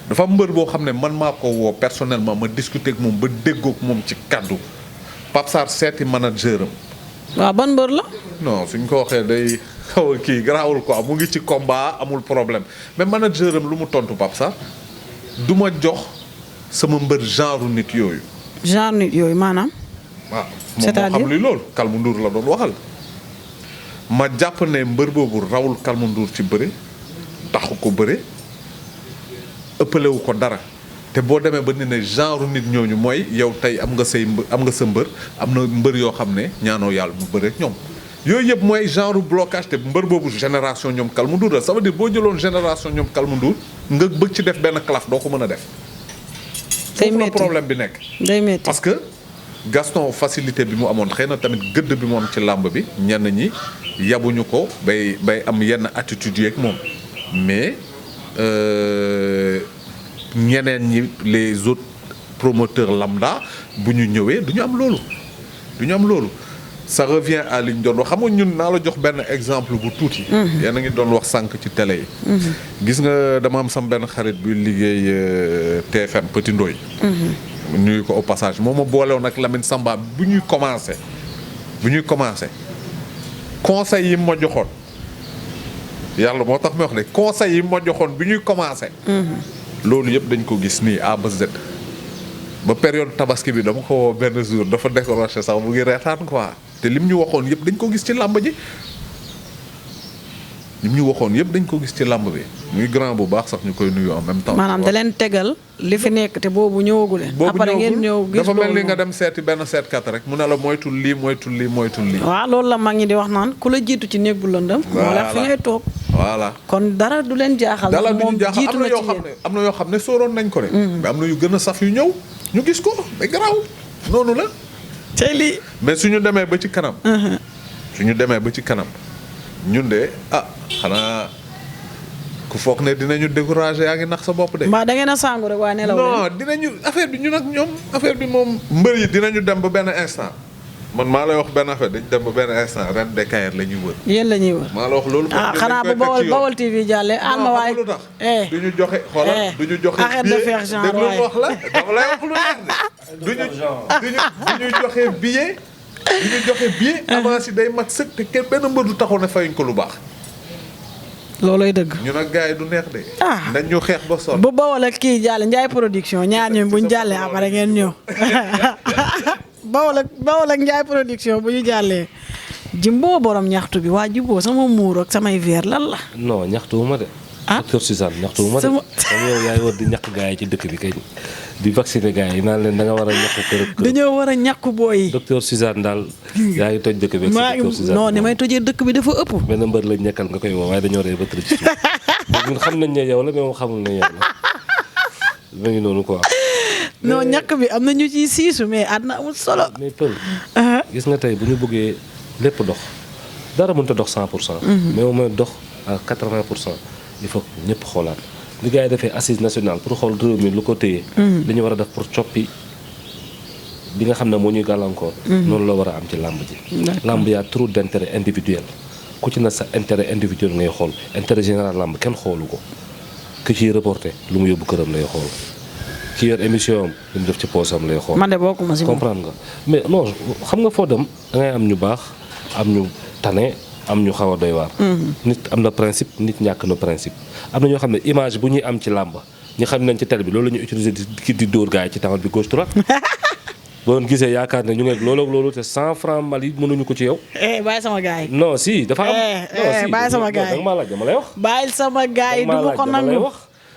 dafa am mbër boo xam ne man maa ko woo personnellement ma discuter ak moom ba déggoog moom ci kaddu Pape Sarr seeti manager am waaw ban mbër la. non suñ ko waxee day xaw a kii garaawul quoi mu ngi ci combat amul problème mais manager am lu mu tontu Pape sax du ma jox sama mbër genre nit yooyu. genre nit yooyu maanaam. waaw c'est-à-dire moom moo xam li loolu Kalmu Ndour la doon waxal. ma jàpp ne mbër boobu rawul Kalmu Ndour ci bëre taxu ko bëre ëppalewu ko dara te boo demee ba ni ne genre nit ñooñu mooy yow tey am nga sa mbër am na mbër yoo xam ne ñaanoo yàlla mu bëre ak ñoom. yooyu yëpp mooy genre blocage te mbër boobu génération ñoom Kalmu Ndour la ça veut dire boo jëloon génération ñoom Kalmu Ndour nga bëgg ci def benn claf doo ko mën a def. day foofu la métti problème bi nekk. day métti parce que Gaston facilité bi mu amoon xëy na tamit gëdd bi mu am ci làmb bi ñenn ñi yabuñu ko bay am yenn attitude yeeg moom mais ñeneen ñi les autres promoteurs lambda bu ñu ñëwee du ñu am loolu. ça revient à li ñu doon wax xam nga ñun naa la jox benn exemple bu tuuti. yéen a ngi doon wax sànq ci télé yi. gis nga dama am sam benn xarit buy liggéey TFM Petit Ndoy. nuyu ko au passage moo ma boolewoon ak Lamine Samba bu ñuy commencé conseil yi ma joxoon yàlla moo tax ma wax ne conseil yi ma joxoon bi ñuy commencé. loolu yëpp dañ ko gis nii A ba Z. ba période tabaski bi dama ko woo benn jour dafa décroché sax mu ngi reetaan quoi te lim ñu waxoon yëpp dañ ko gis ci làmb ji. lim ñu waxoon yëpp dañ ko gis ci làmb bi muy grand bu baax sax ñu koy nuyu en même temps. maanaam da leen tegal li fi nekk te boobu ñëwagule. après ngeen ñëw gis dafa mel ni nga dem seeti benn seetkat rek mu ne la moytul lii. waaw loolu la mag ñi di wax naan ku la jiitu ci néeg bu lëndëm. moo la fi ngay toog. voilà kon dara du leen jaaxal. dara du moom ñu jaaxal jiitu na ci yéen am na yoo xam ne sóoroon nañ ko de. mais am na yu gën a saf yu ñëw ñu gis ko mais garaaw noonu la. tey lii. mais suñu demee ba ci kanam. ñun de xanaa ku foog ne dinañu décourager yaa ngi nax sa bopp de. mbaa da ngeen a sàngu rek waaye nelaw non dinañu affaire bi ñun ak ñoom affaire bi moom. mbër yi dinañu dem ba benn instant man maa lay wax benn affaire dañu dem ba benn instant ren Dakar la ñuy wër. yéen la ñuy wër. maa la wax loolu. xanaa bu Bawol TV jàllee ànd na waaye. lu tax du ñu joxe xoolal du ñu joxe. arrête de faire genre waaye wax la dama lay wax lu neex de. du ñu joxe billet. du ñu joxe billet. avance yi day mat sëkk te kenn benn mbër du taxaw ne fayuñ ko lu baax. loolooy dëgg. ñu nag gars yi du neex de. dañ ñu xeex ba sonn. bu Bawol ak kii jàll Ndiaye production ñaar ñoom bu ñu jàllee après ngeen ñëw. Bawol ak Ndiaye production bu ñu jàllee. Jimbo borom ñaxtu bi waa Jimbo sama muur ak samay verre lan la. non ñaxtuwuma de. docteur Suzanne ñaxtuwuma de. comme yow yaay war di ñàkk gars yi ci dëkk bi kay di vacciner gars yi naan leen da nga war a ñàkk kër. dañoo war a ñàkk booy yi. docteur Suzanne daal yaa ngi toj dëkk bi. docteur Suzanne non ni may tojee dëkk bi dafa ëpp. benn mbër lañ nekkal nga koy woo waaye dañoo rey ba tëdd ci suuf ñun xam nañ ne yow la mais moom xamul ne yow la ma ngi noonu quoi. non ñàkk bi am na ñu ciy siisu mais àdduna amul solo. mais pël gis nga tey bu ñu bëggee lépp dox dara mënut a dox 100%. mais au moins dox à 80%. il faut ñëpp xoolaat li gars yi defee assise nationale pour xool réew mi lu ko téye. li ñu war a def pour coppi bi nga xam ne moo ñuy gàllankoor. noonu la war a am ci làmb ji. làmb yaa trop d' intérêt individuel ku ci na sa intérêt individuel ngay xool intérêt général làmb kenn xoolu ko ki ciy reporté lu mu yóbbu këram lay xool ki yor émission am lu mu def ci poosam lay xool. man de bokkuma si comprendre nga mais non xam nga foo dem da ngay am ñu baax am ñu tane. am ñu xaw a doy waar. nit am na principe nit ñàkk na principe am na ñoo xam ne image bu ñuy am ci làmb ñi xam nañ ci télé bi loolu la ñuy utiliser di dóor gars yi ci taxaw bi gauche droite boo gisee yaakaar ne ñu ngi loolu te 100 francs Mali mënuñu ko ci yow. bàyyi sama gars yi. non si dafa am. bàyyi sama gars yi danga maa laaj dama lay wax. bàyyi sama gars yi du ma ko nangu.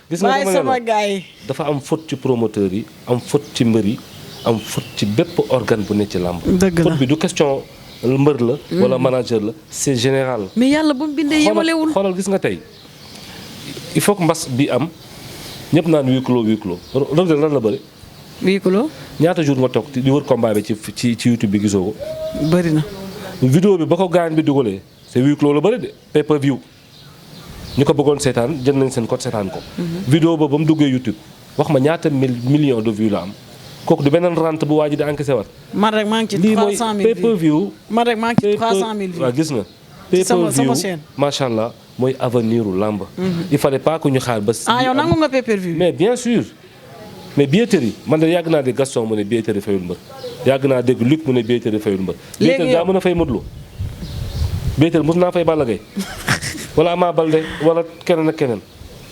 gis nga bàyyi sama gars yi. dafa am faute ci promoteur yi am faute ci mbër yi am faute ci bépp organe bu ne ci làmb. dëgg la faute bi du question. mbër la wala manager la c'est général. mais yàlla bu mu bindee yemalewul. xoolal gis nga tey il faut que mbas bi am ñëpp naan huis clos Reug Reug lan la bëri. huis clos. ñaata jour nga toog di wër combat bi ci YouTube bi gisoo ko. bëri na. vidéo bi ba ko gaañ bi dugalee c'est huis clos la bëri de pay-per-view ñu ko bëggoon seetaan jël nañ seen code seetaan ko. vidéo ba mu duggee YouTube wax ma ñaata millions de vues la am. kooku du beneen rente bu waa ji di encaissé war. man rek maa ngi ci 300000 lii mooy pay-per-view. man rek maa ngi ci 300000 vues. waaw gis nga. sama pay-per-view chaîne. macha allah mooy avenir u làmb. il fallait pas que ñu xaar ba. yow nangu nga pay-per-view. mais bien sûr. mais billetterie man de yàgg naa dégg Gaston mu ne billetterie fayul mbër yàgg naa dégg Luc mu ne billetterie fayul mbër. billetterie daa mën a fay Modou Lo billetterie mos naa fay Balla Gaye wala Ama Baldé wala keneen ak keneen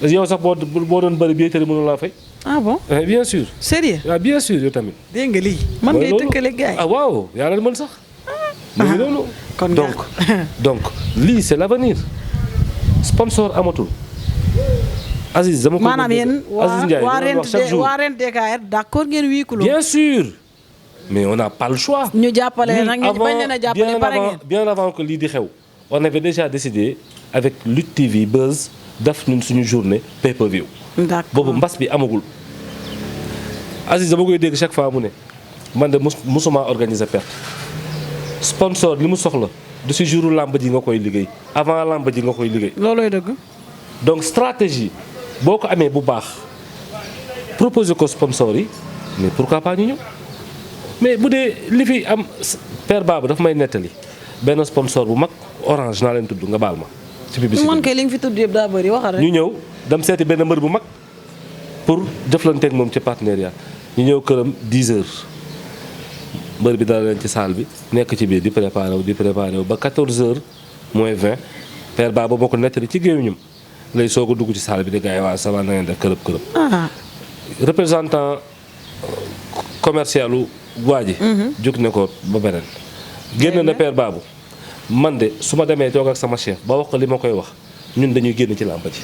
yow sax boo doon bëri billetterie mënu laa fay. ah bon bien sûr. sérieux waaw bien sûr yow tamit. dégg nga lii man ngay tëkkale gars yi. ah waaw yàlla mën sax. mu ngi noonu. kon donc lii c'est l'avenir sponsor amatul. Aziz dama ko maanaam yéen Aziz Ndiaye waa Rent DKR d'accord ngeen huis clos. bien sûr mais on n'a pas le choix. ñu jàppale nag ñu bañ leen a jàppale pare ngeen. bien avant que lii di xew on avait déjà décidé avec Lutte TV Buzz def ñun suñu journée pay-per-view. d'accord boobu mbas bi amagul. Aziz dama koy dégg chaque fois mu ne man de musuma organiser perte sponsor li mu soxla du si jouru làmb ji nga koy liggéey avant làmb ji nga koy liggéey. loolooy dëgg. donc stratégie boo ko amee bu baax proposer ko sponsor yi mais pourquoi pas ñu ñëw mais bu dee li fi am Père Babou dafa may nettali benn sponsor bu mag Orange naa leen tudd nga baal ma. ci publicité man kay li nga fi tudd yëpp daa bëri waxal rek. ñu ñëw dem seeti benn mbër bu mag pour jëflanteeg moom ci partenariat ñu ñëw këram 10 heures mbër bi dala leen ci salle bi nekk ci biir di préparé wu ba 14 heures moins 20 Père Babou moo ko nettali ci géew lay soog a dugg ci salle bi di gars yi waa ça va na ngeen def kërëb. représentant commercial u waa ji. jóg ne ko ba beneen. génn na Père Babou man de su ma demee toog ak sama chef ba wax ko li ma koy wax ñun dañuy génn ci làmb ji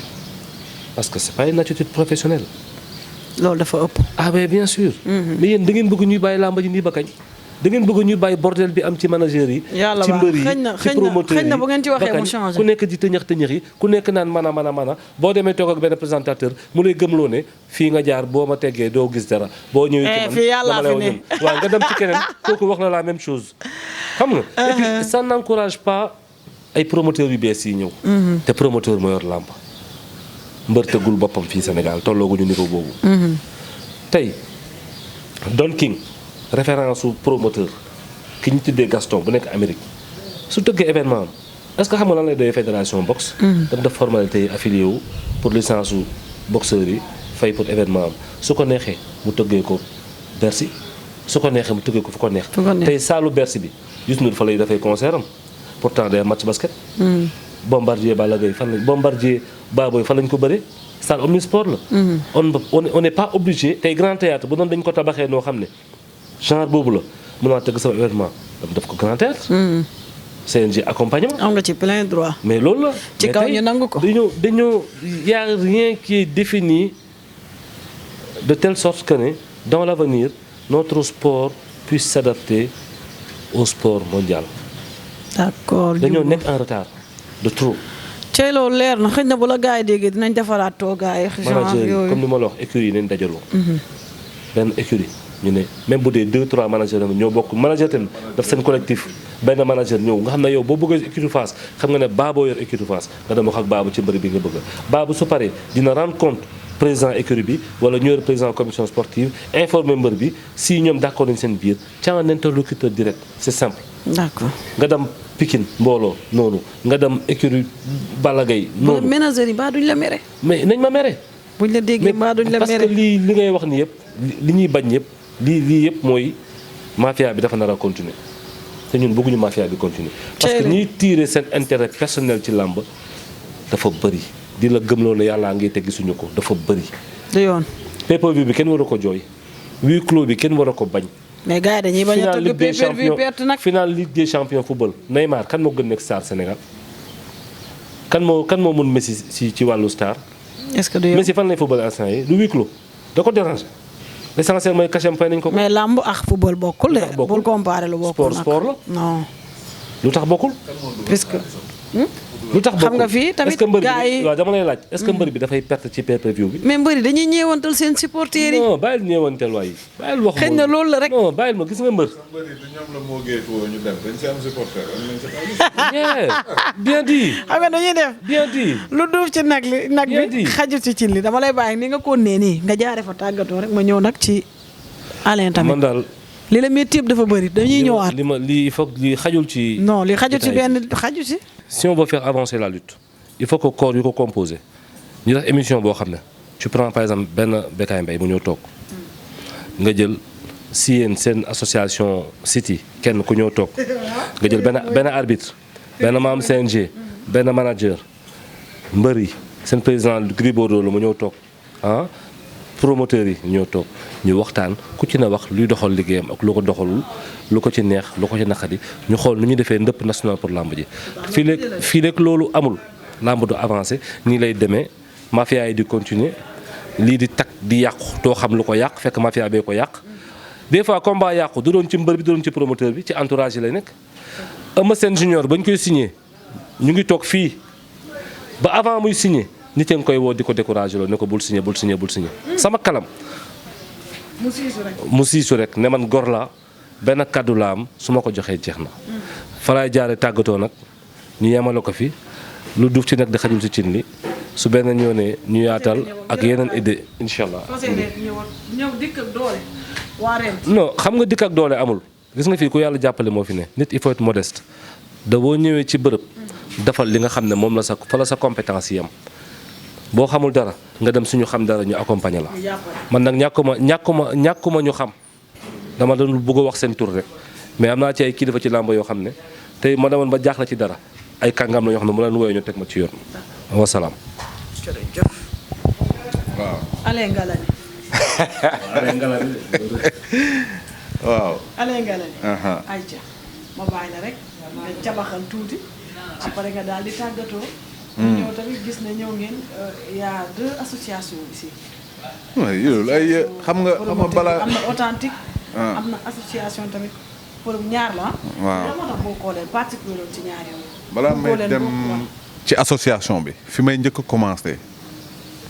parce que c'est pas une attitude professionnelle. loolu dafa ëpp. ah mais bien sûr. mais yéen da ngeen bëgg ñuy bàyyi làmb ji nii ba kañ. da ngeen bëgg ñuy bàyyi bordel bi am ci manager yi. ci mbër yi ci promoteur yi bu ngeen ci waxee mu changé. ku nekk di tëñax yi ku nekk naan mën a boo demee toog ak benn présentateur mu lay gëmloo ne fii nga jaar boo ma teggee doo gis dara. boo ñëwee ci man dama lay wax ñun waaw nga dem ci keneen kooku wax la même chose. xam nga et puis ça n'encourage pas ay promoteurs yu bees yi ñëw. te promoteur moo yor làmb mbër tëggul boppam fii Sénégal tollooguñu niveau boobu. tey Don King. référence su promoteur ki ñu tuddee Gaston bu nekk Amérique su tëggee événement am est-ce que xam nga lan lay doyee fédération boxe. dem def formalité yi affilié wu pour licence su boxeurs yi fay pour événement am su ko neexee mu tëggee ko Bercy su ko neexee mu tëggee ko fu ko neex. tey saalu Bercy bi Youssou Ndour fa lay dafay concert am pourtant day match basket. Bombardier Balla Gaye fan lañ Bombardier Baboy fan lañ ko bëree salle omnisport la. on n'est pas obligé tey grand théâtre bu doon dañ ko tabaxee noo xam ne. genre boobu la mën naa tëgg sama événement dama def ko grand théâtre CNG accompagnement. am nga ci plein droit. mais loolu la. ci kaw ñu nangu ko dañoo y a rien qui est défini de telle sorte que ne dans l'avenir notre sport puisse s'adapter au sport mondial. d'accord dañoo nekk en retard de trop. cey loolu leer na xëy na bu la gars yi déggee dinañ defaraat toogaay. manager yi comme ni ma la wax écurie yi nañ dajaloo. benn écurie. ñu ne même bu dee 2-3 managers ñoo bokk manager tamit daf seen collectif benn manager ñëw nga xam ne yow boo bëggee écurie Fass xam nga ne Babou yor écurie Fass nga dem wax ak Babou ci mbëri bi nga bëgg Babou su paree dina rendre compte président écurie bi wala ñu yor président commission sportive informer mbër bi si ñoom d'accord nañ seen biir ca un interlocuteur direct c'est simple. d'accord nga dem Pikine mbooloo noonu nga dem écurie Balla Gaye noonu. manager yi ba duñ la mere. mais nañ ma mere. buñ la déggee ba duñ la mere parce que li ngay wax ni yëpp li ñuy bañ yëpp. lii yëpp mooy mafia bi dafa nar a continuer te ñun bëgguñu mafia bi continuer parce que ñiy tirer seen intérêt personnel ci làmb dafa bëri di la gëmloo ne yàllaa ngi te gisuñu ko dafa bëri. du yoon. pay-per-view bi kenn waru ko jooy huis clos bi kenn waru ko bañ. mais gars yi dañuy bañ a tëgg pay-per-view perte nag. final Ligue des champions football Neymar kan moo gën nekk star Sénégal kan moo mun Messi ci wàllu star. est-ce que du yoon Messi fan lay football instant yi du huis clos da ko déranger. l'essentiel mooy cachet fay nañ ko. mais làmb ak football bokkul de. bul comparer lu bokkul nag sport la. non. lu tax bokkul. puisque. lu tax bokkul xam nga fii tamit gars yi waaw dama lay laaj est-ce que mbër bi dafay perte ci pay-per-view bi. mais mbëri dañuy ñeewantal seen supporters yi. non bàyyil ñeewantal waay bàyyil wax. xëy na loolu la rek. non bàyyil ma gis nga mbër. ñoom la moo géej foo ñu dem dañ si am supporter bien dit. xam nga dañuy def. bien dit. lu duuf ci nag bi xajul ci cin li dama lay bàyyi ni nga ko nee nii nga jaare fa tàggatoo rek ma ñëw nag ci Alain tamit. man daal. li la métti yëpp dafa bëri dañuy ñëwaat. lii il faut li xajul ci. non li xajul ci benn xaju ci. si on veut faire avancer la lutte il faut que corps yu ko composé ñu def émission boo xam ne tu prends par exemple benn Bécaye Mbaye mu ñëw toog nga jël si yéen seen association City kenn ku ñëw toog nga jël benn arbitre benn membre CNG benn manager mbër yi seen président Gris Bordeaux la mu ñëw toog promoteurs yi ñëw toog ñu waxtaan ku ci ne wax luy doxal liggéeyam ak lu ko doxalul lu ko ci neex lu ko ci naqadi ñu xool nu ñu defee ndëpp national pour làmb ji fii léegi loolu amul làmb du avancé nii lay demee mafia yi di continuer lii di takk di yàqu doo xam lu ko yàq fekk mafia bee ko yàq des fois combat yàqu du doon ci mbër bi du doon ci promoteur bi ci entourage yi lay nekk. Eumeu Sène junior ba ñu koy signé ñu ngi toog fii ba avant muy signé nit a ngi koy woo di ko découragé loolu ne ko bul signé bul signé bul signé sama kalam. mu siisu rek ne man gor laa benn kaddu la am su ma ko joxee jeex na. fa laay jaaree tàggatoo nag ñu yemale ko fi lu duuf ci nag di xajul ci cin li su benn ñëw ne ñu yaatal ak yeneen idée incha allah. non xam nga dikk ak doole amul gis nga fii ku yàlla jàppale moo fi ne nit il faut être modeste da boo ñëwee ci bërëb defal li nga xam ne moom la fa la sa compétence yi am boo xamul dara nga dem suñu xam dara ñu accompagner la man nag ñàkkuma ñu xam dama doon bëgg a wax seen tur rek mais am naa ci ay kilifa ci làmb yoo xam ne tey ma demoon ba jaaxle ci dara ay kàngam la yoo xam ne mu leen wooyee ñu teg ma ci yoon wasalaam. waaw. Alain Ngalani. waaw. Alain Ngalani. ayca ma bàyyi la rek nga cabaxal tuuti après nga daal di tàggatoo. ñëw tamit gis ne ñëw ngeen y a 2 associations ici. oui loolu ay xam nga balaa. am na authentique. am na association tamit pour ñaar la. waaw moo tax boo xoolee particulier ci ñaar yoon. balaa may dem ci association bi fi may njëkk a commencé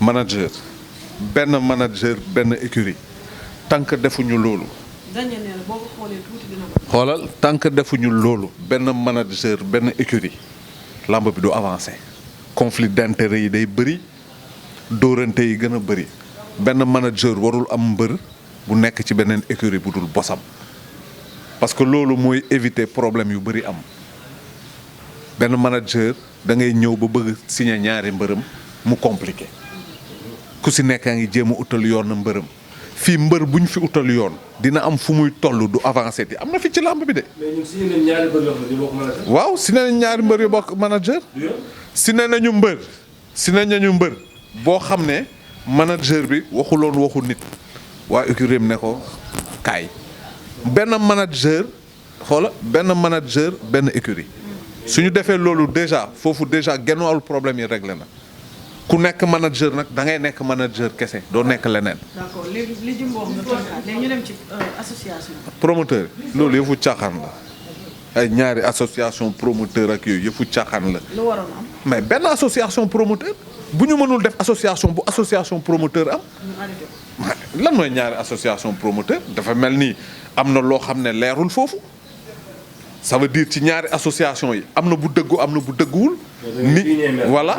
manager benn écurie tant que defuñu loolu. dañu ne la boo ko xoolee tuuti dina ko. xoolal tant que defuñu loolu benn manager benn écurie lamb bi du avancé conflit d'intérêt yi day bëri dóorante yi gën a bëri benn manager warul am mbër bu nekk ci beneen écurie bu dul bosam parce que loolu mooy éviter problème yu bëri am benn manager da ngay ñëw ba bëgg signer ñaari mbërëm mu compliqué ku si nekk a ngi jéem a utal yoon na mbërëm fii mbër bu ñu fi utal yoon dina am fu muy toll du avancé ti am na fi ci làmb bi de. mais ñun signé nañ ñaari mbër yoo xam ne ñu bokk manager. waaw signé nañ ñaari mbër yu bokk manager. signé nañu mbër boo xam ne manager bi waxuloon waxu nit waa écurie ne ko kaay benn manager benn écurie su ñu defee loolu déjà foofu déjà genn wàllu problème yi réglé na. ku nekk manager nag da ngay nekk manager kese doo nekk leneen. d'accord léegi li Jumbo nga tontaat léegi ñu dem ci association. promoteur loolu yëfu caaxaan la ay ñaari association promoteur ak yooyu yëfu caaxaan la. lu waroon am. mais benn association promoteur bu ñu mënul def association promoteur am. lan mooy ñaari association promoteur dafa mel ni am na loo xam ne leerul foofu ça veut dire ci ñaari association yi am na bu dëggu am na bu dëgguwul. voilà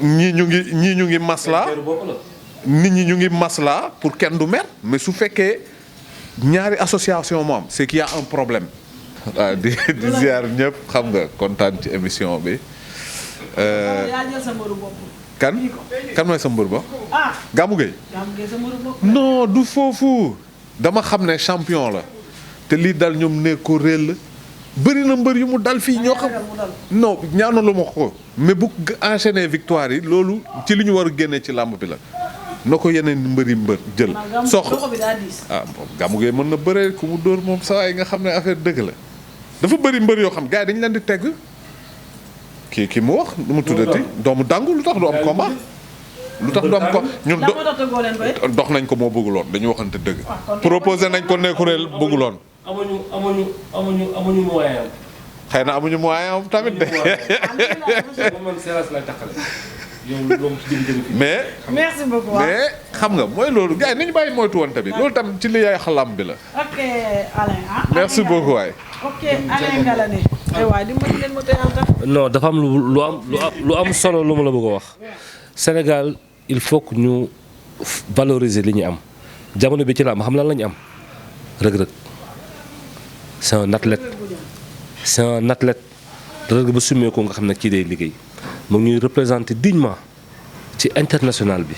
ñii ñu ngi maslaa nit ñi ñu ngi maslaa pour kenn du mer mais su fekkee ñaari association moom c'est qu'il y a un problème. waaw di ziar ñëpp xam nga kontaan ci émission bi. yaa jël sa mbëru bopp. kan mooy sa mbër ba. ah Gamou Gueye. sa mbëru bopp. non du foofu dama xam ne champion la te lii dal ñoom ne ko réel. bëri na mbër yu mu dal fii ñoo xam non ñaanu ma ko mais bu enchaîner victoire yi loolu ci li ñu war a génnee ci làmb bi la na ko yeneen mbër jël sox ah Gamou Gueye mën na bëree ku mu dóor moom saa yi nga xam ne affaire dëgg la dafa bëri mbër yoo xam gars yi dañu leen di tegg kii mu wax lu mu tuddati doomu dàngu lu tax du am combat lu tax du am ko ñun dox nañ ko moo bëgguloon dañu waxante dëgg proposé nañ ko nekkuréel bëgguloon amuñu moyen am. xëy na amuñu moyen am tamit de. mais. merci beaucoup mais xam nga mooy loolu gars yi nañu bàyyi moytu woon tamit loolu tam ci li yaay xalam bi la. ok Alain merci beaucoup waay. ok Alain Ngalani. waaye dimbali leen ma teyal tam. non dafa am lu am solo lu ma la bëgg a wax Sénégal il faut que ñu valoriser li ñu am jamono bi ci la am xam lan la ñu am. Reug Reug c'est un athlète Reug Reug bu sumee ko nga xam ne kii day liggéey mu ngi ñuy représenter dignement ci international bi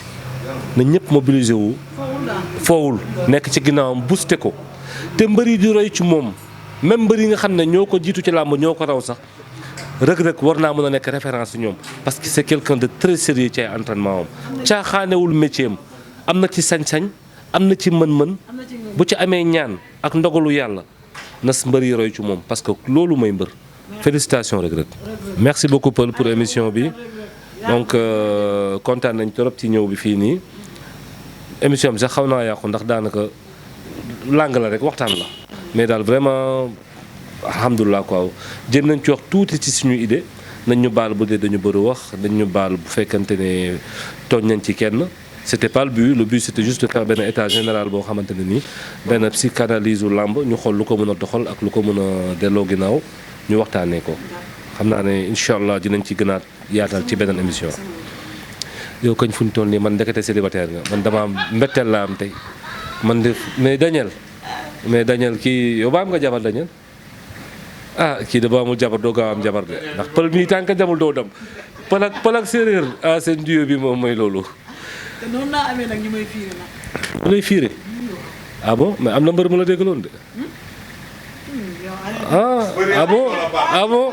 na ñëpp mobiliser wu foowul nekk ci ginnaawam booster ko te mbër yi di roy ci moom même mbër yi nga xam ne ñoo ko jiitu ci làmb ñoo ko raw sax Reug Reug war naa mën a nekk référence ñoom parce que c'est quelqu'un de très sérieux ci ay entraînement am caaxaanewul métier am na ci sañ-sañ am na ci mën-mën bu ci amee ñaan ak ndogalu yàlla na mbër yi roy ci moom parce que loolu mooy mbër. Félicitations Reug Reug. Merci beaucoup Paul pour émission bi donc kontaan nañ trop ci ñëw bi fii nii émission bi sax xaw naa yàqu ndax daanaka langue la rek waxtaan la mais daal vraiment alhamdulilah quoi jëm nañ ci wax tuuti ci suñu idée nañ ñu baal bu dee dañu bëri wax nañ ñu baal bu fekkante ne tooñ nañ ci kenn. C'était pas le but c'était juste de faire benn état général boo xamante ne nii benn psychanalyse u làmb ñu xool lu ko mën a doxal ak lu ko mën a delloo ginnaaw ñu waxtaanee ko xam naa ne incha allah dinañ ci gën a yaatal ci beneen émission. yow kañ fu ñu toll nii man ndekete célibataire nga man dama am mbetteel laa am tey man de mais Daniel kii yow ba am nga jabar Daniel ah kii de ba amul jabar doo gaaw am jabar de ndax pël mii tànk demul doo dem pël ak séeréer ah seen duo bi moom mooy loolu. te noonu laa amee nag ñu may fiire nag. mu lay fiire ah bon mais am na mbër mu la déggaloon de. ah bon ah bon.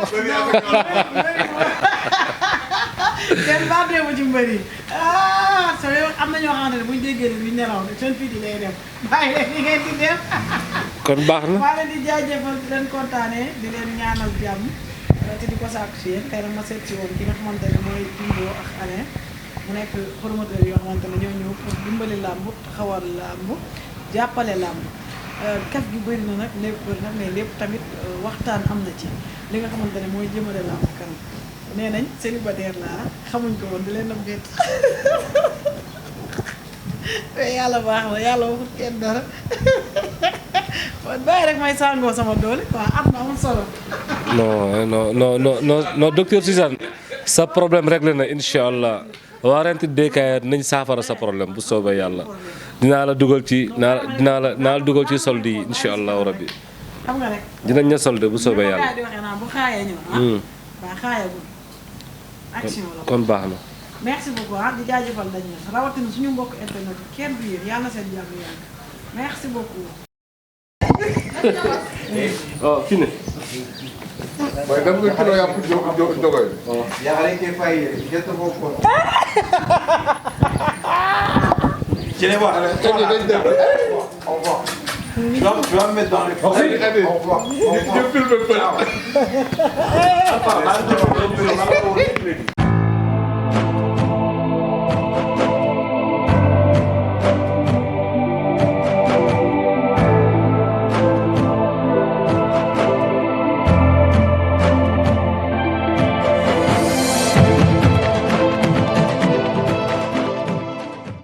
kenn baatee ma ci mbër yi soo yow am na ñoo xamante ne buñ déggee ne buñ nelaw seen fii di lay dem bàyyi leen li ngeen di def. kon baax na. maa leen di jaajëfal di leen kontaanee di leen ñaanal jàmm te di ko sàkku si yéen tey nag ma seet si woon ki nga xamante ne mooy Timbo ak Alain mu nekk promoteur yoo xamante ne ñoo ñëw pour dimbali làmb taxawal làmb jàppale làmb kaf gi bëri na nag lépp bëri na mais lépp tamit waxtaan am na ci li nga xamante ne mooy jëmale làmb kanam nee nañ célibataire laa xamuñ ko woon di leen am bett mais yàlla baax na yàlla waxut kenn dara bàyyi rek may sàngoo sama doole waaw am na amul solo. non docteur Suzanne sa problème réglé na incha allah waarante DKR nañ saafara sa problème bu soobee yàlla dinaa la dugal ci dinaa la dugal ci solde yi incha allahu rabbi. xam nga rek dinañ la solde bu soobee yàlla. bu xaayee ñëw. ba xaayagul action la kon baax na. merci beaucoup di jaajëfal dañ na rawatina suñu mbokk internet kenn du yéen yàlla na seen jàmm yàgg merci beaucoup. oh kii ne. waaye dem nga kilo yàpp jogoy. yaa ngi fay gerte boobu. ci les voir. Au revoir. Tu vas me mettre dans les phrases. Au revoir. Je filme pas.